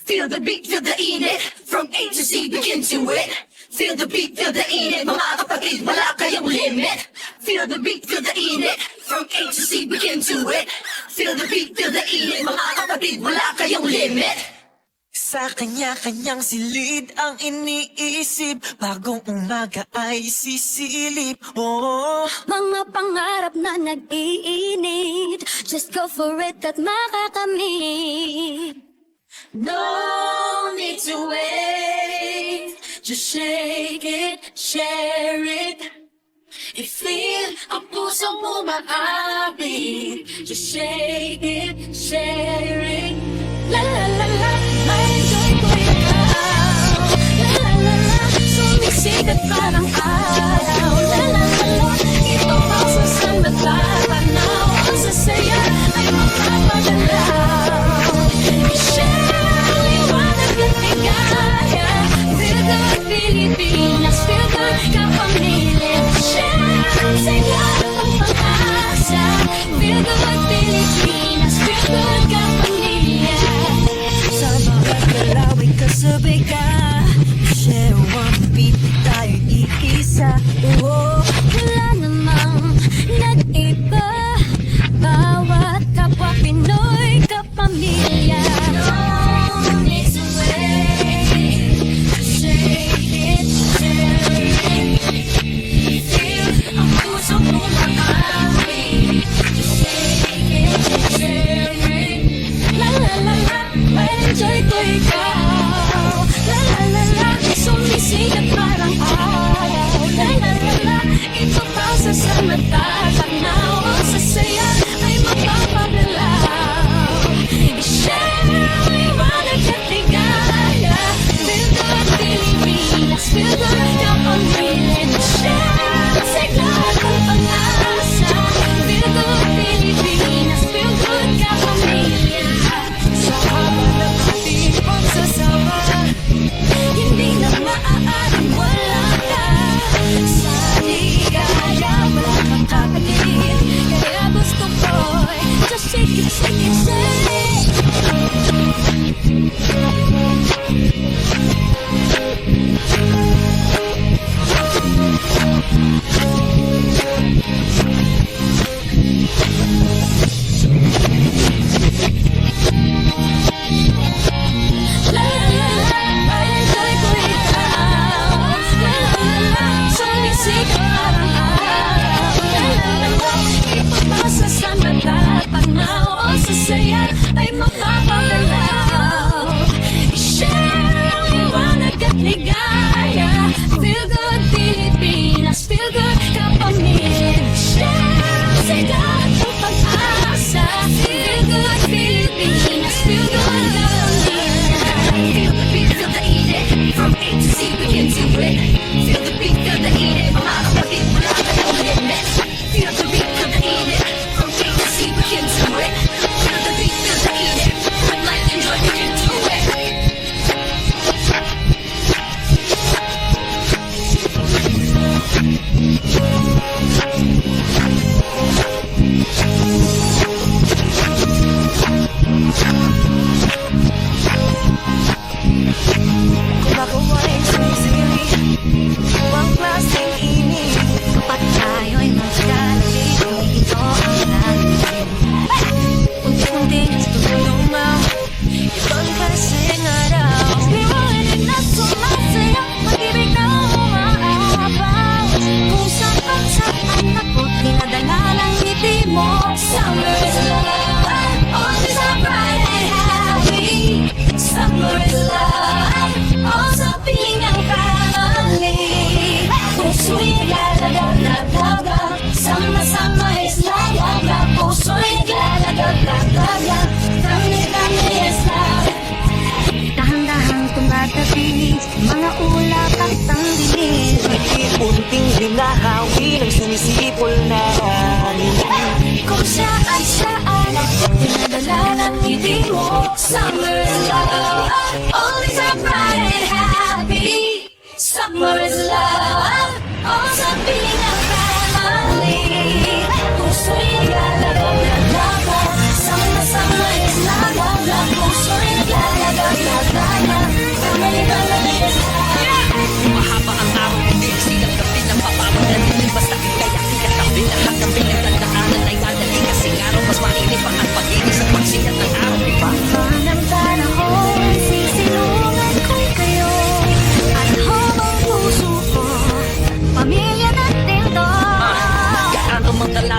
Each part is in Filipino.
Feel the beat, feel the init. From A to Z, begin to it. Feel the beat, feel the init. Mga kapatid, wala kayong limit. Feel the beat, feel the init. From A to Z, begin to it. Feel the beat, feel the init. Mga kapatid, wala kayong limit. Sa kanya-kanyang silid ang iniisip, bagong umaga ay sisilip. Oh, Mga pangarap na nag-iinit, just go for it at makakamit. No need to wait. Just shake it, share it. I-feel ang pusong umaabit. Just shake it, share it. La la la la, ma-enjoy ko ikaw. La la la la, sumisikat parang araw. La la la la, ito pausa sa nagtatanaw. Ang sasaya ay makapagalaw. I-share ang liwanag at ligaya. Feel good Pilipinas, feel good kapamilya. Share ang saya ng pag-asa. Feel good Pilipinas, feel good kapamilya. Sa bawat galaw ay kasabay ka. Share one beat, tayo'y iisa. Oh, wala namang nag-iba. Bawat kapwa Pinoy kapamilya. No need to wait. Just shake it, share it. Feel ang pusong umaabit. Just shake it, share it. La la la la, ma-enjoy ko ikaw. La la la la, sumisikat parang araw. La la la la, ito pausa sa matatanaw. Ang sasaya ay mapapagalaw. I-share ang liwanag at ligaya. Feel good Pilipinas, feel good kapamilya. I-share ang sigla at ang pag-asa. Feel good Pilipinas, feel good kapamilya. Sa habang ng ating pagsasama, hindi na maaaring wala ka. Sa ligaya, wala kang kapalit. Kaya gusto ko'y just shake it, shake it, shake it. La la la la, ma-enjoy ko ikaw. La la la la, sumisikat parang araw. La la la la, ipapasa sa natatanaw. Ang sasaya ay mapapagalaw. I-share ang liwanag at ligaya. Feel good Pilipinas, feel good kapamilya. Share ang sigla at ang pag-asa. Feel good Pilipinas, feel good kapamilya. Feel the beat, feel the init. From A to Z, begin to it. Feel the beat, feel the init. Mga kapatid, wala kayong limit. Feel the beat, feel the init. From A to Z, begin to it. Feel the beat, feel the init. When life enjoy, begin to it. kumagawa ay sumisili. Huwag klaseng init. Kapag tayo'y magkalapit, hindi ito ang natin. Unti-unting Lumaw, ibang kasing araw. liwanag na sumasaya, pag-ibig na umaapaw. Kung saan ako't dinadala ng ngiti mo. Summer is love, always a bright and happy. Summer is love, also being a family. Puso'y lalagag-lagag, sama-sama is lagag. Puso'y lalagag-lagag, dami-dami is love. Dahan-dahang tumatabi, mga ulap at tanggilis. Unting hinahawi ng sumisipol na hangin. Kung saan dinadala ng ngiti mo. Summer is love, always a bright and happy. Summer is love, also being a family. Puso'y lalagag-lagag, sama-sama is lagag. Puso'y lalagag-lagag.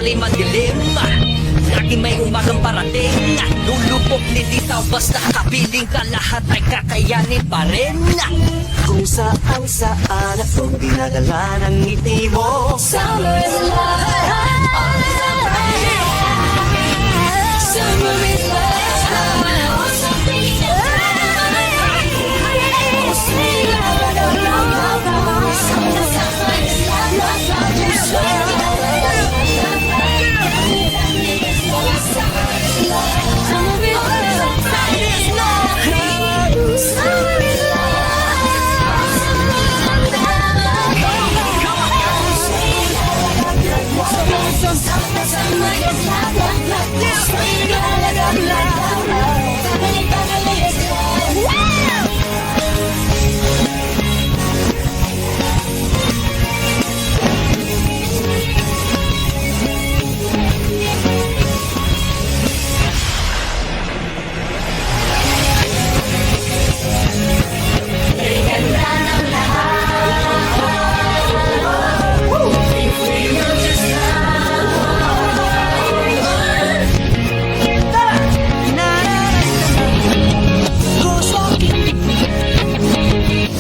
tanghali madilim, lagi may umagang parating. Lulubog nilitaw basta kapiling ka, lahat ay kakayanin pa rin. Kung saan akong dinadala ng ngiti mo. Summer is love. All is alright. Summer is love. Oh, something is right. Oh, sweet love, love, love, love, love. Summer is love, love, love, just love. Summer is love. Summer is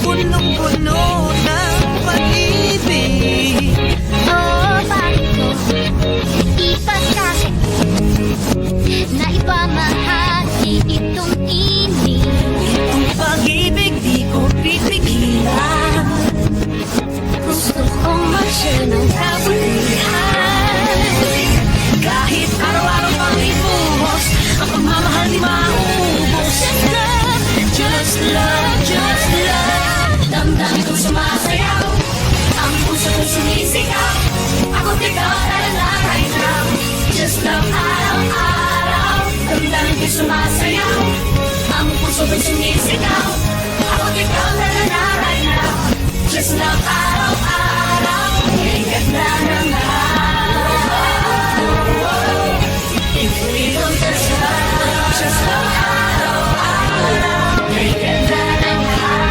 punong-puno ng pag-ibig. Oh, bakit ko ipagkakit na ipamahagi itong inig? Itong pag-ibig di ko pipigilan. Gusto kong mag-share ng kabutihan. Kahit araw-araw pang ibuhos, ang pagmamahal di maubos. Just love, just love. Damdamin kong sumasayaw, ang puso ko'y sumisigaw. Ako't ikaw talaga right now. Just love araw-araw. Damdamin ko'y sumasayaw, ang puso ko'y sumisigaw. Ako't ikaw talaga right now. Just love araw-araw. Kay ganda ng lahat. If we don't just love araw-araw. Kay ganda ng lahat.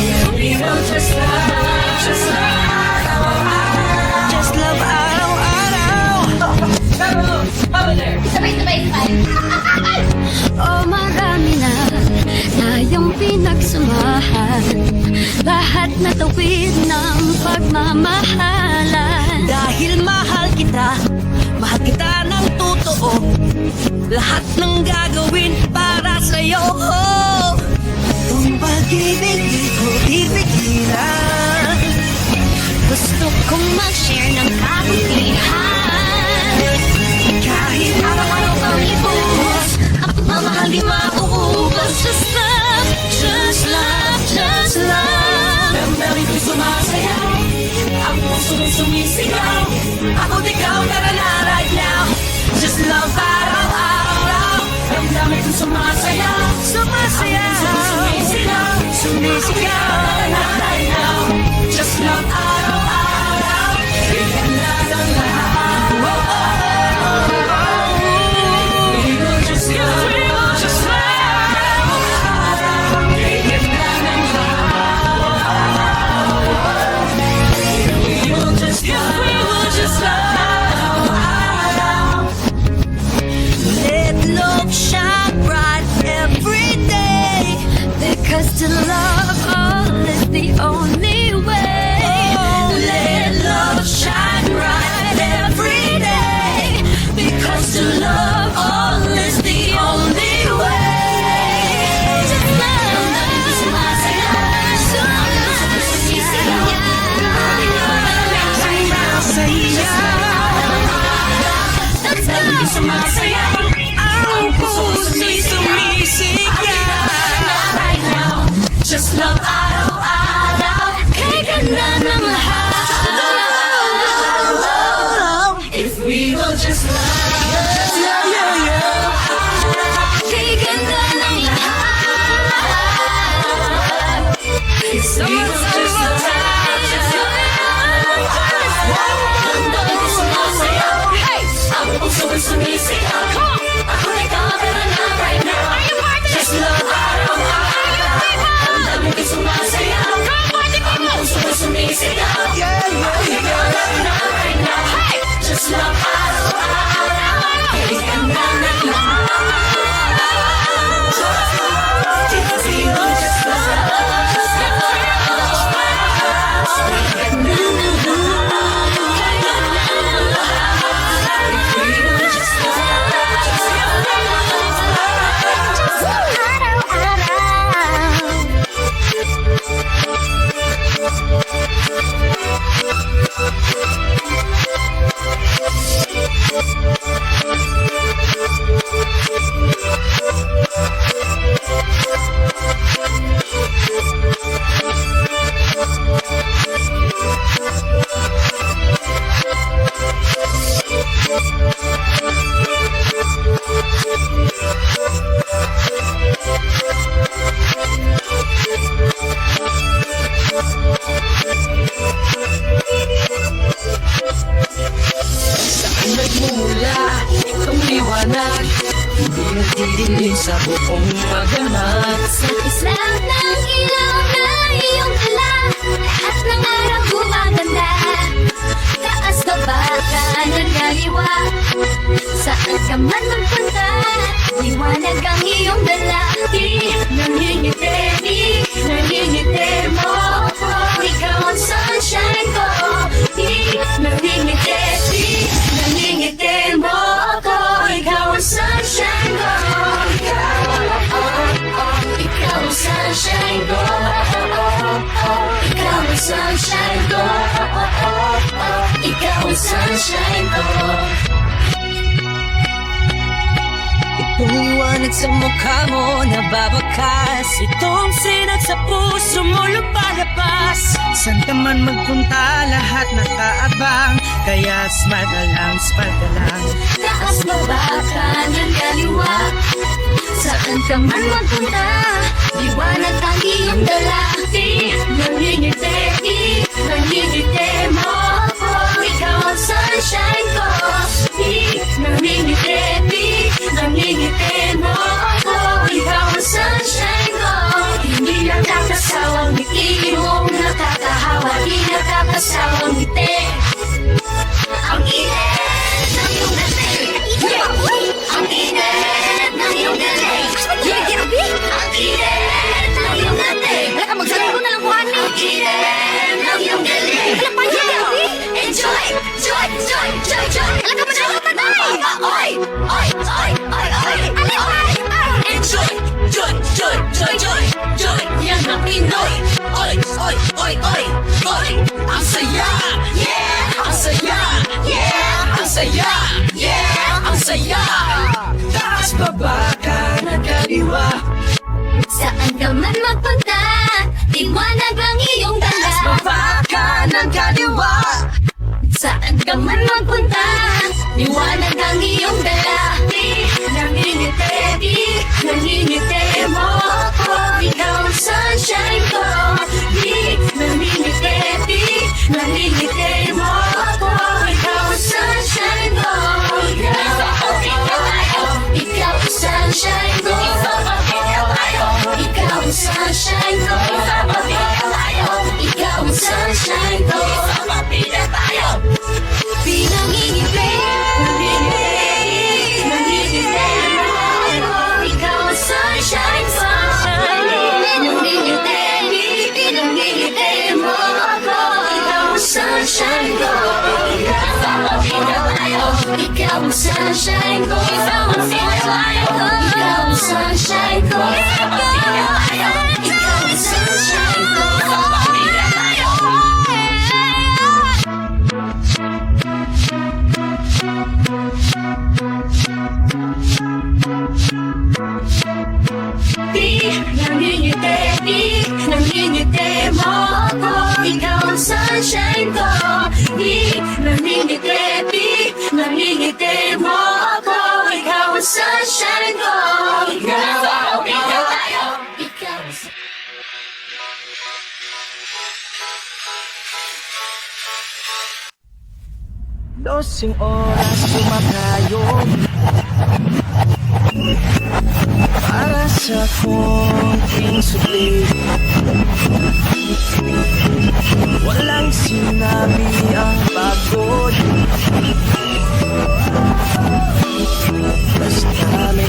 If we don't just love araw-araw. Just love araw-araw. Sabay-sabay oh, marami na tayong pinagsamahan. Lahat na tawid ng pagmamahalan. Dahil mahal kita ng totoo. Lahat ng gagawin para sa'yo. Kung pag-ibig di ko pipigilan. Gusto kong mag-share ng kabutihan. Kahit Araw-araw kang ibuhos, ang pagmamahal di mauubos. Just love, just love, just love. damdamin ko'y sumasayaw, ang puso ko'y sumisigaw. Ako't ikaw tara na right now. Just love araw-araw. Damdamin ko'y sumasayaw, sumasayaw. Ang puso ko'y sumisigaw, sumisigaw. Tara na right now. Just love araw-araw. Kay ganda ng lahat. We will just love, we will just love araw-araw. Kay ganda ng lahat. We will just love araw-araw. Let love shine bright every day. Because to love all is the only way. Let love shine bright every day. Because to love all is the only way. Just love, Sumasayaw, ang puso'y sumisigaw. right now. Just love araw-araw. Kay ganda ng lahat. If we will just love, yeah, yeah, yeah. Kay ganda ng lahat. If we will just love, Ang puso ko'y sumisigaw. Ako ikaw tara na right now. just love araw-araw. Ang dami ko'y sumasayaw. Ang puso ko'y sumisigaw. Yeah, yeah, Ako ikaw tara na liwanag, hindi nagdidilim sa buong magdamag. Sa islang ng ilaw na iyong dala, lahat ng araw gumaganda. Taas ka ba ka ng kaliwa, saan ka man magpunta, liwanag ang iyong dala. Di nangingiti, di nangingiti mo ako, ikaw ang sunshine ko. Di nangingiti, di nangingiti mo ako, ikaw ang sunshine ko. Ikaw ang sunshine ko. Ikaw ang sunshine ko. Ikaw ang sunshine ko. Itong liwanag sa mukha mo nababakas, itong sinat sa puso mo lumalabas. Saan ka man magpunta, lahat nakaabang, kaya smile ka lang, smile ka lang. Taas baba ka ng kaliwa, saan ka man magpunta, liwanag ang iyong dala. Di nangingiti, di nangingiti mo ako, ikaw ang sunshine ko. Di nangingiti, di nangingiti mo ako, ikaw ang sunshine ko. Hindi nakakasawang ngiti mo, nakakahawa, di nakakasawang ngiti. Ang init ng iyong dating, ang init ng iyong dating, ang init ng iyong dating. Wala ka magsalito na lang kuhan ni. Ang init ng iyong dating. Wala pa yun. Enjoy, joy, joy, joy, joy. Wala ka magsalito na lang. Oy, oy, oy, oy, oy, oy. Enjoy, joy, joy, joy, joy, joy. Yan ang Pinoy. Oy, oy, oy, oy, oy. Ang saya, yeah, ang saya, yeah, ang saya, yeah, ang saya. Taas baba ka ng kaliwa, Saan ka man magpunta, liwanag ang iyong dala. baba ka ng kaliwa. Saan ka man magpunta, liwanag ang iyong dala. Di nangingiti, di nangingiti mo ako, ikaw ang sunshine ko. Di nangingiti, di nangingiti mo ako, ikaw ang sunshine ko. Ikaw ang sunshine ko. Ikaw ang sunshine ko. Ikaw ang sunshine ko. Pinangingiti, nangingiti, nangingiti mo ako, ikaw ang sunshine ko. Nangingiti, nangingiti mo ako, ikaw ang sunshine ko. Ikaw ang sunshine ko. Ikaw ang sunshine ko. Ikaw ang sunshine ko. Ikaw ang sunshine ko. Di nangingiti, di nangingiti mo ako, ikaw ang sunshine ko. Di nangingiti, di nangingiti mo ako, ikaw ang sunshine ko. Ikaw, ikaw, ikaw. Dosing oras kumakayon para sa konting supli. Walang sinabi ang pagod, basta may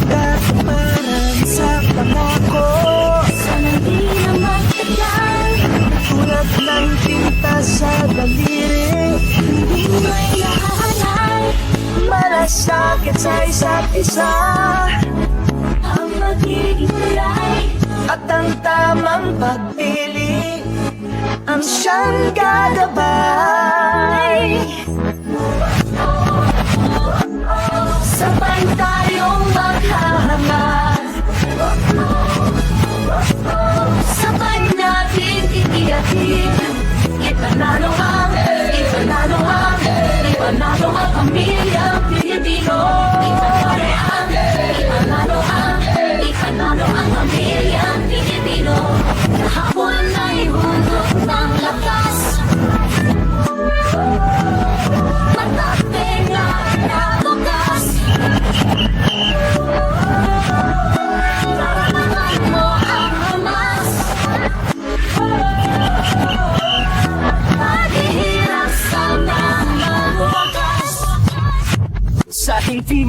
Dapat sa pangako, Sana di na magtagal, tulad ng tinta sa daliri, hindi may nahahalal malasakit sa isa't isa. ang magiging kulay. At ang tamang pagpili ang siyang gagabay. Sabay tayong maghahanap, sabay natin titigatin. Ipanalo ang pamilyang Pilipino. Ipanalo ang pamilyang Pilipino. Kahapon ay hundok ng lakas.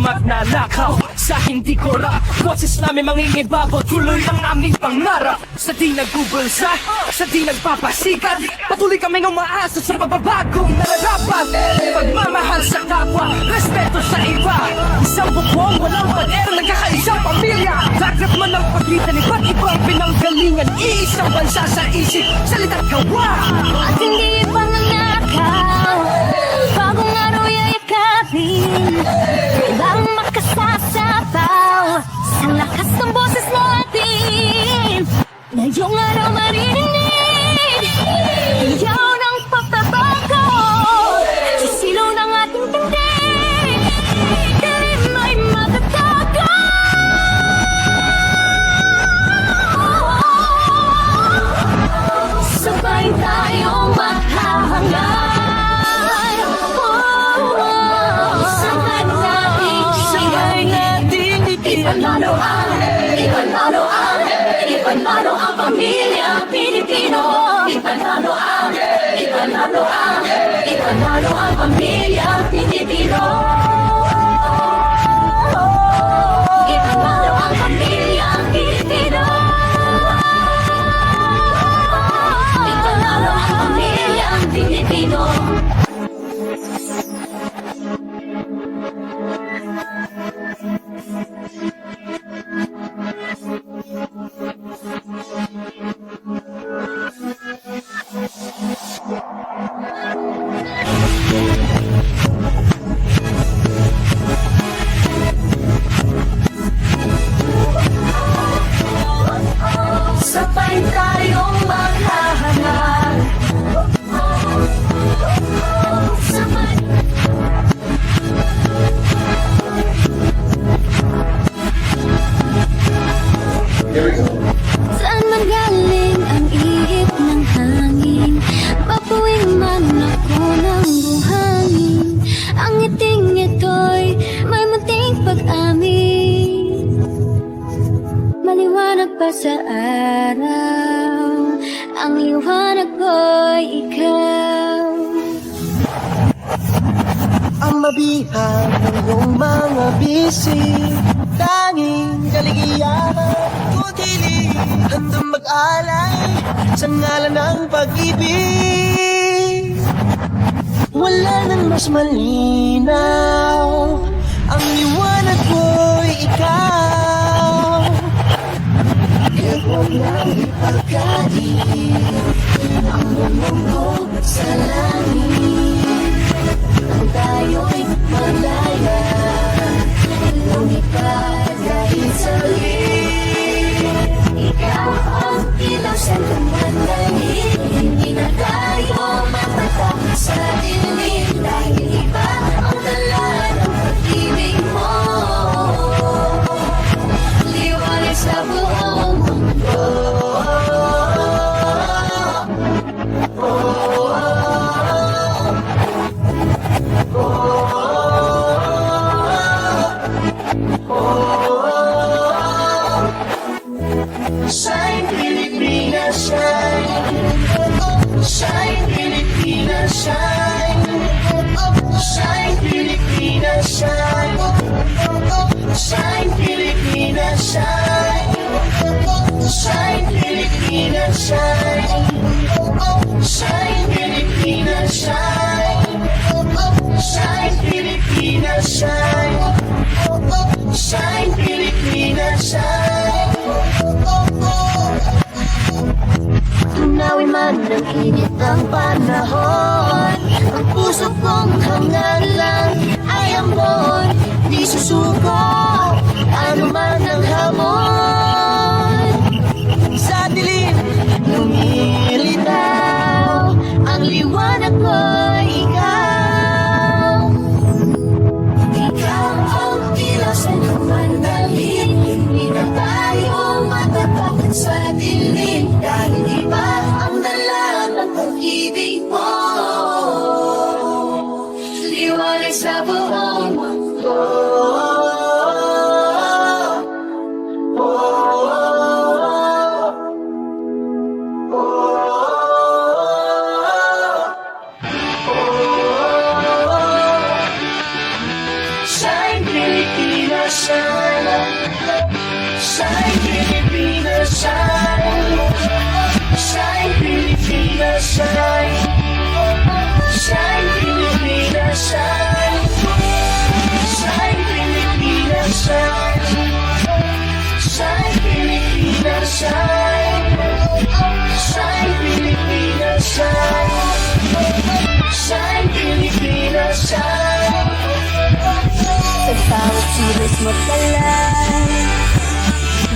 magnanakaw sa hindi ko rap. Boses namin mangingibabaw, tuloy ang aming pangarap. Sa di nagbubulsa, sa di nagpapasikat, patuloy kaming umaasa sa pababagong nararapat. Pagmamahal sa kapwa, respeto sa iba, isang bukong walang pader, nagkakaisang pamilya. Dagat man ang pagitan, iba't ibang pinanggalingan, iisang bansa sa isip, salita't gawa. At hindi panganakaw, bagong araw yayakapin, kailangang makasasapaw sa lakas ng boses natin. Ngayong araw maririnig, iyaw ng pagbabago, sisilaw ng ating tindig, dahil may magatago. Sabay tayong maghahangal. Sabay nating ipanalo ang pamilya Pilipino. Ipanalo ang pamilya Pilipino. Ipanalo ang pamilya Pilipino. Ipanalo ang pamilya Pilipino. Sabay tayong maghahangal. Sabay. Saan man galing ang ihip ng hangin, papuwing man ako ng buhangin. Ang ngiting ito'y may munting pag-amin, maliwanag pa sa araw, ang liwanag ko'y ikaw. Ang mabihag ng iyong mga bisig, tanging kaligayahan at hilig, handang mag-alay sa ngalan ng pag-ibig. Wala nang mas malinaw, ang liwanag ko'y ikaw. Kaya huwag lang ipagkain ang mundo sa langit. Ang tayo'y malaya, lumipad dahil sa lit. Ikaw ang ilaw sa lumandalit, hindi na tayo matatakot sa dilim, dahil iba ang dala ng pag-ibig mo. Liwanag sa buong mundo. Shine, Pilipinas, shine. Shine, Pilipinas, shine. Shine, Pilipinas, shine. Shine, Pilipinas, shine. Shine, Pilipinas, shine. Shine, Pilipinas, shine. Shine, Pilipinas, shine. Shine, Pilipinas, shine. Tunawin man ng init ng panahon, ang puso kong hangal lang ay ambon. Di susuko, ano man ang hamon. Sa dilim, lumilitaw, ang liwanag ko'y ikaw. Ikaw ang ilaw sa lumandalit, hindi na tayo matatakot sa dilim, dahil iba ang dala ng pag-ibig mo. Liwanag sa buong mundo. Shine, Philippines. shine. Shine, Pilipinas, shine. Shine, Pilipinas, shine. Sa bawat kilos mo talang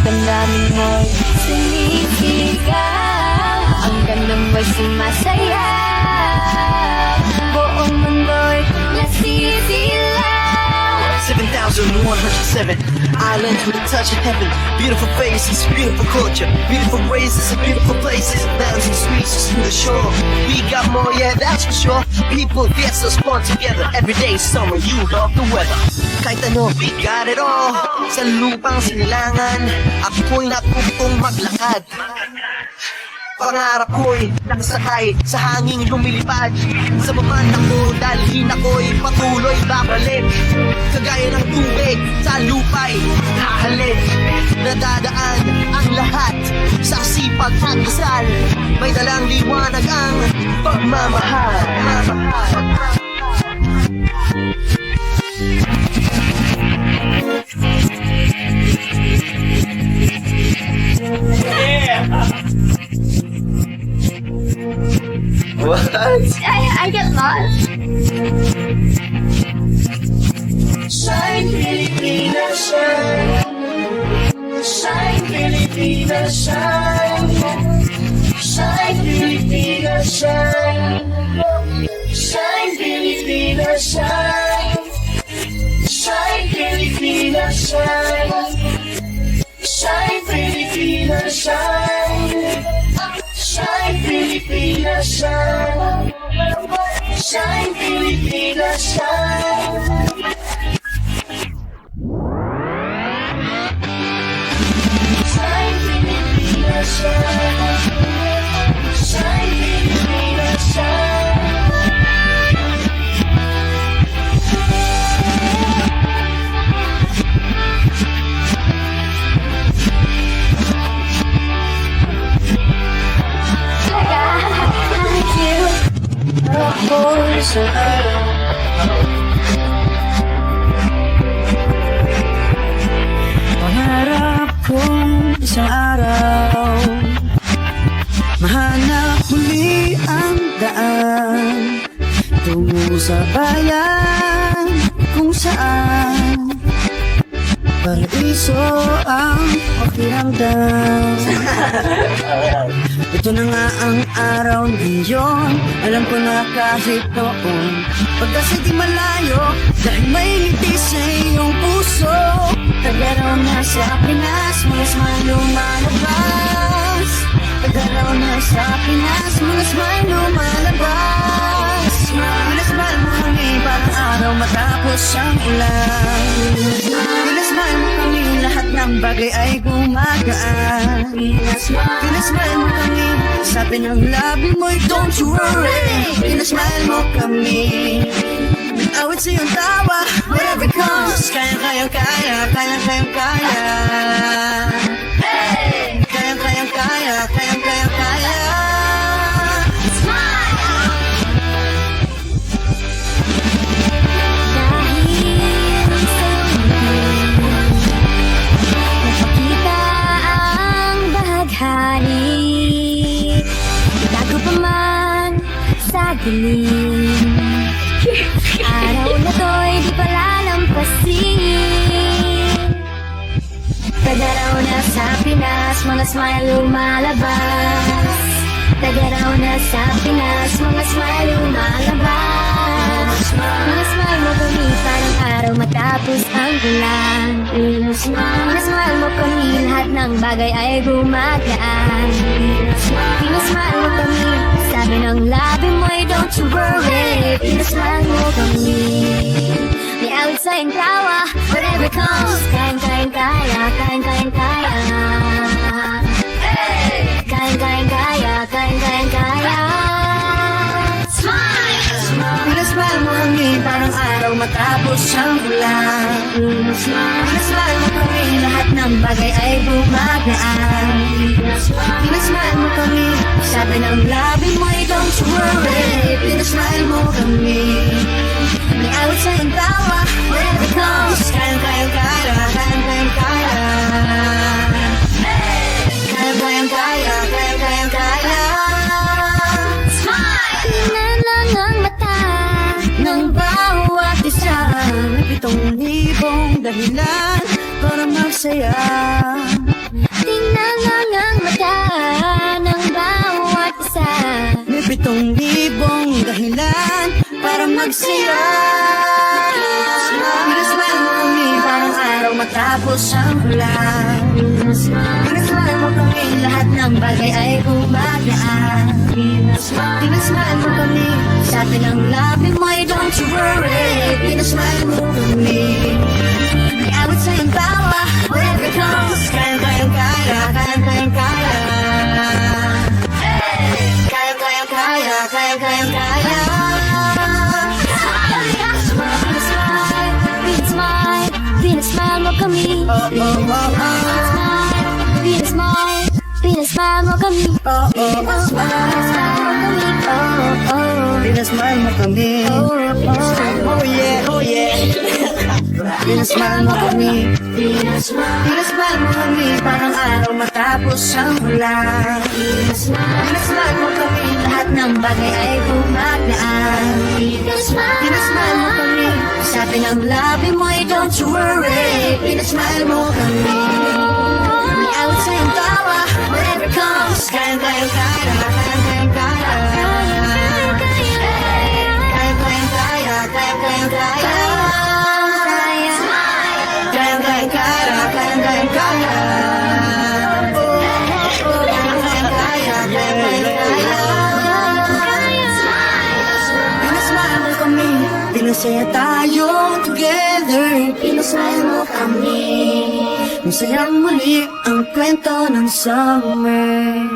damdamin mo'y sumisigaw. Ang ganda mo'y sumasayaw. Buong mundo'y nasisilaw. 7,107 islands with a touch of heaven. Beautiful faces, beautiful culture, beautiful races and beautiful places. Lands and streets just to the shore. We got more, yeah, that's for sure. People, fiestas, fun together. Every day, summer, you love the weather. Kahit ano, we got it all. Sa lupang sinilangan, ako'y natutong maglakad. Pangarap ko'y nakasakay sa hanging lumilipad. Sa baman ako, dalhin ako'y patuloy babalik. Kagaya ng tubig sa lupa'y hahalin. Nadadaan ang lahat sa sipag at dasal. May dalang liwanag ang pagmamahal. What? I get lost. Shine, Pilipinas, shine. Shine, Pilipinas, shine. Shine, Pilipinas, shine. Shine, Pilipinas, shine. Shine, Pilipinas, shine. Shine, Pilipinas, shine. Shine, Pilipinas, shine. Shine, Pilipinas, shine. Shine, Pilipinas, shine. Shine, Pilipinas, shine. Ako'y sa araw. Pangarap kong isang araw mahanap muli ang daan tungo sa bayan kung saan paraiso ang pakiramdam. Ito na nga ang araw ngayon. Alam ko na kahit noon pagkasa'y di malayo, dahil may ngiti sa iyong puso. Tagaraw na sa Pinas, mga smile lumalabas. Tagaraw na sa Pinas, mga smile lumalabas. Pinasmile mo kami parang araw matapos ang ulan. Pinasmile mo kami, lahat ng bagay ay gumagaan. Pinasmile mo kami, sabi ng labi mo'y don't you worry. Pinasmile mo kami, awit sa iyong tawa, whatever comes. Kayang-kayang kaya, kayang-kayang kaya. Kayang-kayang kaya, kayang-kayang kaya. Nakakita ang bahaghari, itago pa man sa dilim. Araw na to'y di palalampasin. Tagaraw na sa Pinas, mga smile lumalabas. Tagaraw na sa Pinas, mga smile lumalabas. Mga smile mo kami parang araw matapos ang ulan. Mga smile mo kami, lahat ng bagay ay gumagaan. Pinasmile mo kami, sabi ng labi mo'y don't you worry. Pinasmile mo kami, may awit sa iyong tawa, whatever comes. Kayang-kayang kaya, kayang-kayang kaya. Kayang-kayang kaya, kayang-kayang kaya. Pinasmile mo kami parang araw matapos ang ulan. Pinasmile mo kami, lahat ng bagay ay gumagaan. Pinasmile mo kami, sabi ng labi mo'y don't you worry. Pinasmile mo kami, may awit sa iyong tawa, wherever comes. Kayang-kayang kaya, kayang-kayang kaya. Kayang-kayang 7,000 dahilan para magsaya. Tingnan lang ang mata ng bawat isa. May 7,000 dahilan para magsaya. Pinasmile mo kami parang araw matapos ang ulan. Pinasmile mo kami lahat ng bagay ay gumagaan. Pinasmile mo kami sa atin ang labi mo ay don't you worry. Pinasmile mo kami. May awit sa'yong tawa wherever it comes. Kayang kaya. Kayang kaya. Pinasmile mo kami. Pinasmile mo kami. Pinasmile mo kami. Oh yeah. Pinasmile mo kami. Pinasmile mo kami parang araw matapos ang ulan. Pinasmile mo kami lahat ng bagay ay gumagaan. Pinasmile mo kami sa atin ang labi mo ay don't you worry. Pinasmile mo kami. May awit sa'yong tawa wherever it comes. Kayang Pinasaya tayo together. Pinasaya mo kami. Masayang muli ang kwento ng summer.